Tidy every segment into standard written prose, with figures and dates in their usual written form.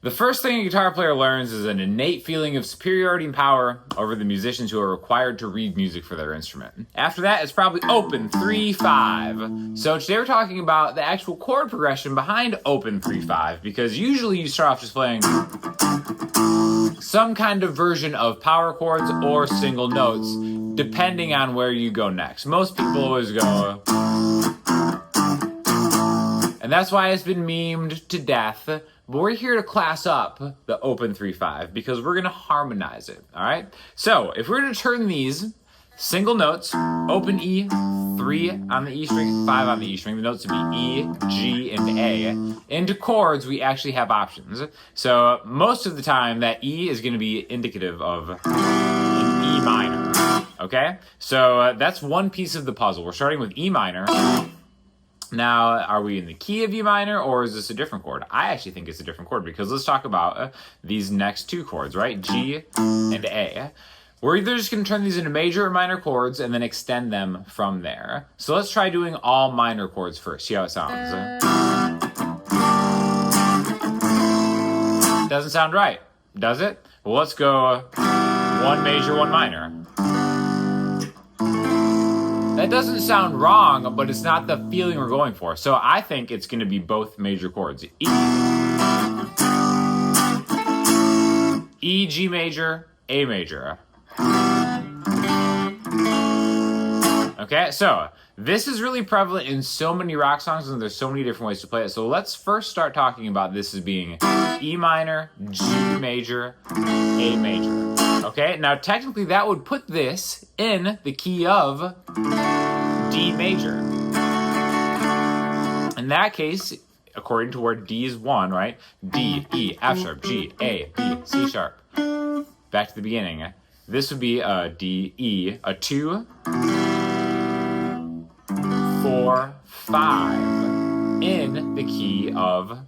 The first thing a guitar player learns is an innate feeling of superiority and power over the musicians who are required to read music for their instrument. After that, it's probably open 3-5. So today we're talking about the actual chord progression behind open 3-5, because usually you start off just playing some kind of version of power chords or single notes, depending on where you go next. Most people always go, and that's why it's been memed to death. But we're here to class up the open 3-5 because we're going to harmonize it, all right? So if we're going to turn these single notes, open E, 3 on the E string, 5 on the E string, the notes would be E, G, and A, into chords, we actually have options. So most of the time, that E is going to be indicative of an E minor, okay? So that's one piece of the puzzle. We're starting with E minor. Now, are we in the key of E minor, or is this a different chord? I actually think it's a different chord, because let's talk about these next two chords, right? G and A. We're either just going to turn these into major or minor chords and then extend them from there. So let's try doing all minor chords first, see how it sounds. Doesn't sound right, does it? Well, let's go one major, one minor. That doesn't sound wrong, but it's not the feeling we're going for. So I think it's going to be both major chords. E, G major, A major. Okay, so this is really prevalent in so many rock songs, and there's so many different ways to play it. So let's first start talking about this as being E minor, G major, A major. Okay, now technically that would put this in the key of D major. In that case, according to where D is 1, right? D, E, F sharp, G, A, B, C sharp. Back to the beginning. This would be a D, E, a 2, 4, 5 in the key of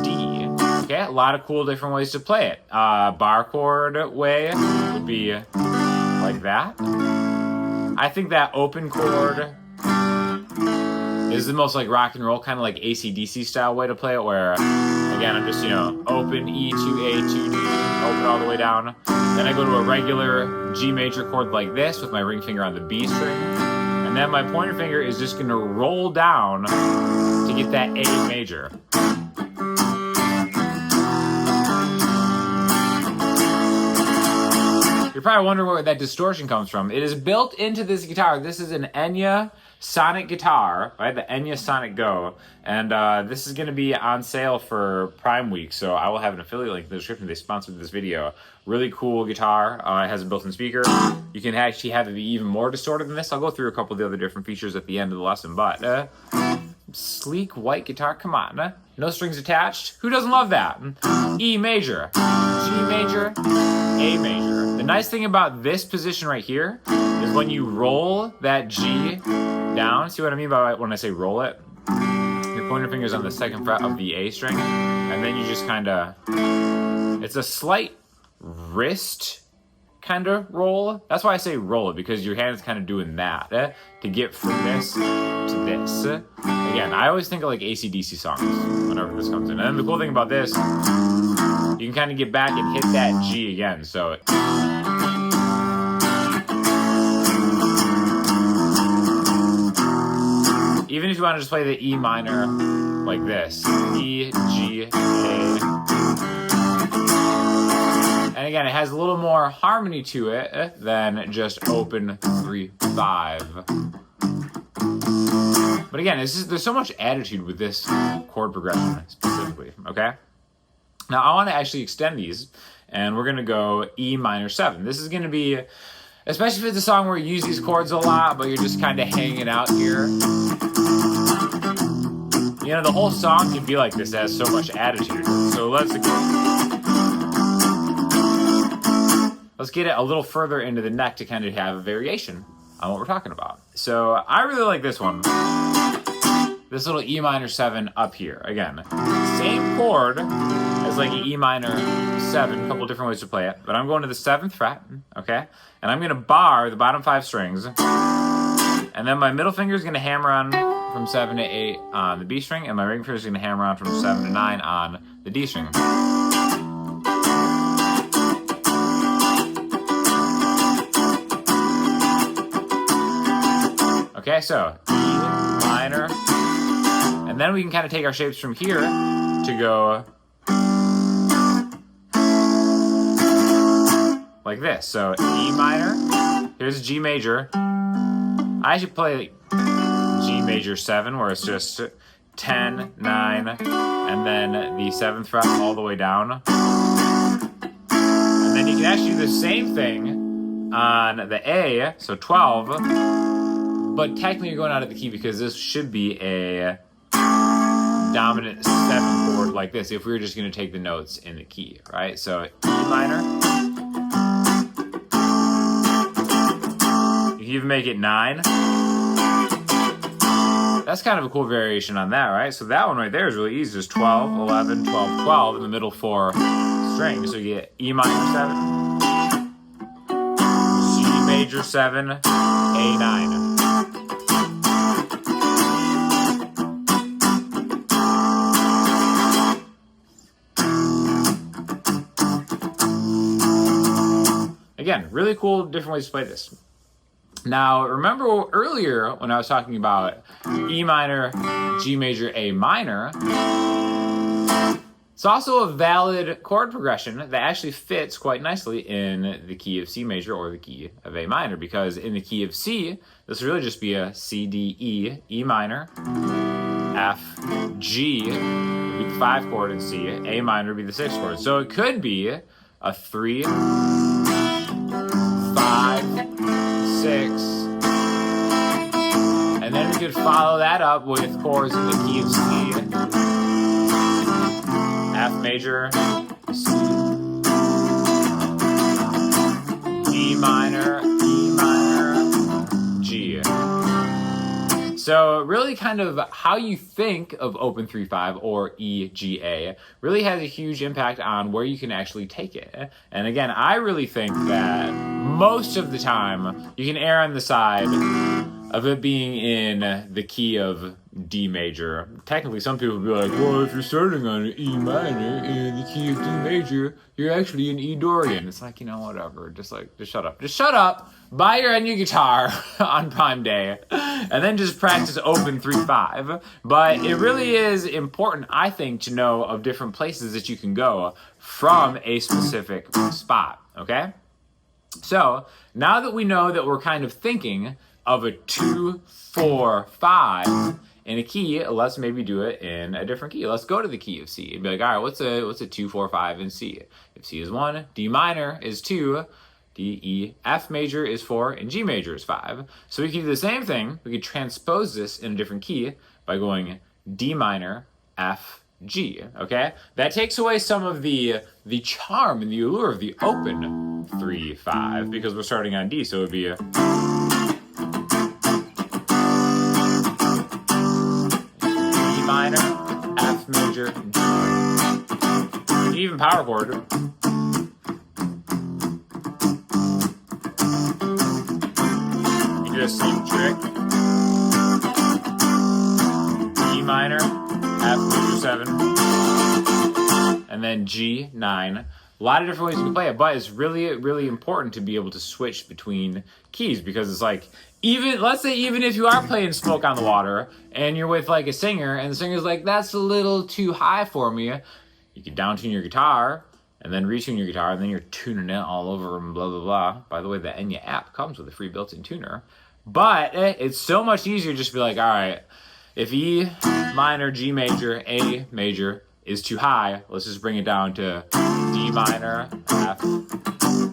D. Okay, a lot of cool different ways to play it. Bar chord way would be like that. I think that open chord is the most like rock and roll, kind of like AC/DC style way to play it, where again I'm just, open E to A to D, open all the way down. Then I go to a regular G major chord like this with my ring finger on the B string. And then my pointer finger is just going to roll down to get that A major. You're probably wondering where that distortion comes from. It is built into this guitar. This is an Enya Sonic guitar, right? The Enya Sonic Go. And this is going to be on sale for Prime Week, so I will have an affiliate link in the description. They sponsored this video. Really cool guitar. It has a built-in speaker. You can actually have it be even more distorted than this. I'll go through a couple of the other different features at the end of the lesson, but sleek white guitar, come on. No strings attached. Who doesn't love that? E major, G major, A major. The nice thing about this position right here is when you roll that G down, see what I mean by when I say roll it? Your pointer finger's on the 2nd fret of the A string, and then you just kind of, it's a slight wrist kind of roll. That's why I say roll it, because your hand's kind of doing that to get from this to this. Again, I always think of like AC/DC songs whenever this comes in. And then the cool thing about this, you can kind of get back and hit that G again. So even if you want to just play the E minor like this, E, G, A. And again, it has a little more harmony to it than just open 3-5. But again, there's so much attitude with this chord progression specifically, okay? Now I want to actually extend these, and we're going to go E minor 7. This is going to be, especially if it's a song where you use these chords a lot, but you're just kind of hanging out here. The whole song can be like this. It has so much attitude. So let's get it a little further into the neck to kind of have a variation on what we're talking about. So I really like this one. This little E minor 7 up here. Again, same chord as like an E minor 7, a couple different ways to play it. But I'm going to the 7th fret, okay? And I'm going to bar the bottom 5 strings. And then my middle finger is going to hammer on from 7 to 8 on the B string, and my ring finger is going to hammer on from 7 to 9 on the D string. Okay, so E minor, and then we can kind of take our shapes from here to go like this. So E minor, here's G major. I should play G major 7, where it's just 10, 9, and then the 7th fret all the way down. And then you can actually do the same thing on the A, so 12. But technically you're going out of the key because this should be a dominant 7 chord like this if we were just going to take the notes in the key, right? So E minor. You can even make it 9. That's kind of a cool variation on that, right? So that one right there is really easy. Just 12, 11, 12, 12 in the middle 4 strings. So you get E minor 7, G major 7, A9. Again, really cool different ways to play this. Now, remember earlier when I was talking about E minor, G major, A minor, it's also a valid chord progression that actually fits quite nicely in the key of C major or the key of A minor, because in the key of C, this would really just be a C, D, E, E minor, F, G would be the 5 chord in C, A minor would be the 6 chord. So it could be a 3, 5, 6, and then we could follow that up with chords in the key of C, F major, C, D minor, E minor, G. So really kind of how you think of open 3/5 or EGA really has a huge impact on where you can actually take it. And again, I really think that most of the time you can err on the side of it being in the key of D major. Technically, some people would be like, well, if you're starting on an E minor in the key of D major, you're actually in E Dorian. It's like, whatever. Just shut up. Just shut up. Buy your Enya guitar on Prime Day, and then just practice open 3/5. But it really is important, I think, to know of different places that you can go from a specific spot, okay? So, now that we know that we're kind of thinking of a 2, 4, 5 in a key, let's maybe do it in a different key. Let's go to the key of C and be like, all right, what's a 2, 4, 5 in C? If C is 1, D minor is 2, D, E, F major is 4, and G major is 5. So we can do the same thing. We could transpose this in a different key by going D minor, F, G, okay? That takes away some of the charm and the allure of the open 3/5 because we're starting on D, so it would be a D minor, F major, G. Even power chord. You do the same trick. E minor, F major 7, and then G 9. A lot of different ways you can play it, but it's really, really important to be able to switch between keys because it's like, let's say even if you are playing Smoke on the Water and you're with like a singer and the singer's like, that's a little too high for me, you can down tune your guitar and then retune your guitar and then you're tuning it all over and blah, blah, blah. By the way, the Enya app comes with a free built-in tuner, but it's so much easier just to be like, all right, if E minor, G major, A major is too high, let's just bring it down to D minor, F.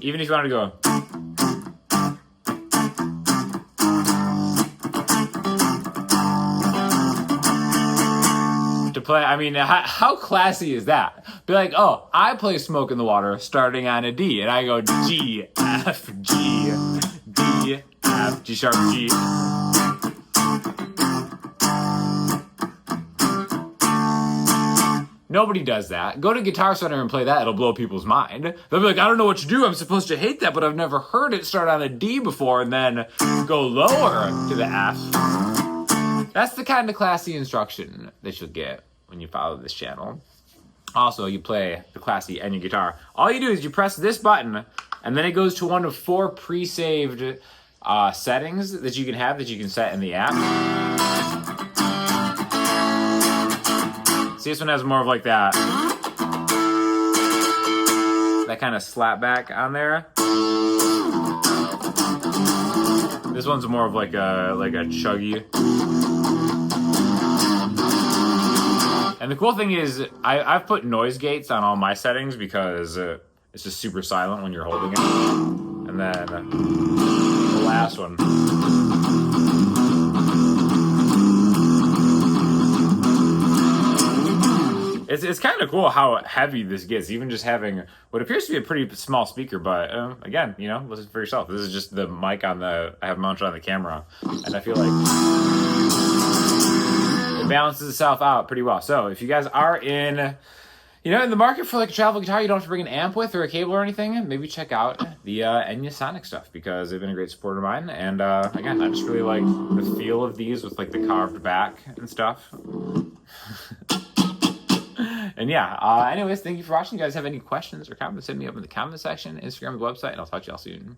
Even if you want to go to play, I mean, how classy is that? Be like, oh, I play Smoke in the Water starting on a D, and I go G, F, G, D, F, G sharp, G. Nobody does that. Go to Guitar Center and play that. It'll blow people's mind. They'll be like, I don't know what to do. I'm supposed to hate that, but I've never heard it start on a D before and then go lower to the F. That's the kind of classy instruction that you'll get when you follow this channel. Also, you play the classy Enya guitar. All you do is you press this button, and then it goes to one of 4 pre-saved settings that you can set in the app. See, this one has more of like that kind of slap back on there. This one's more of like a chuggy. And the cool thing is, I've put noise gates on all my settings because it's just super silent when you're holding it. And then the last one. It's kind of cool how heavy this gets, even just having what appears to be a pretty small speaker. But again, you know, listen for yourself. This is just the mic I have mounted on the camera, and I feel like it balances itself out pretty well. So if you guys are in the market for like a travel guitar you don't have to bring an amp with or a cable or anything, maybe check out the Enya Sonic stuff, because they've been a great supporter of mine. And again, I just really like the feel of these with like the carved back and stuff. And yeah, anyways, thank you for watching. You guys have any questions or comments, hit me up in the comment section, Instagram, the website, and I'll talk to y'all soon.